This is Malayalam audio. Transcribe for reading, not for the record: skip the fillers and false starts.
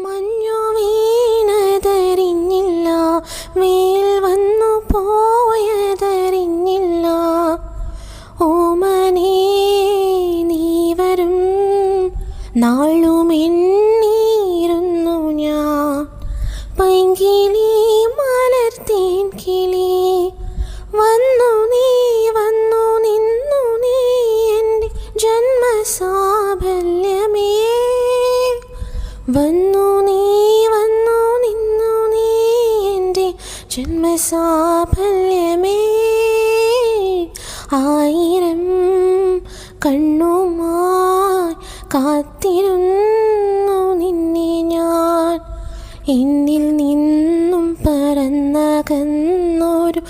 മഞ്ഞു വീണതറിഞ്ഞില്ല, വെയിൽ വന്നു പോയതറിഞ്ഞില്ല. ഓമനേ നീ വരും നാളുമെണ്ണീരുന്നു ഞാൻ. പൈങ്കിളി മലർത്തേൻ കിളി വന്നു നീ നിന്നു നീ എൻ്റെ ജന്മസാഫല്യമേ. വന്നു നിന്നു നീ എൻ്റെ ജന്മസാഫല്യമേ. ആയിരം കണ്ണുമായി കാത്തിരുന്നു നിന്നെ ഞാൻ. എന്നിൽ നിന്നും പറന്നകന്നൊരു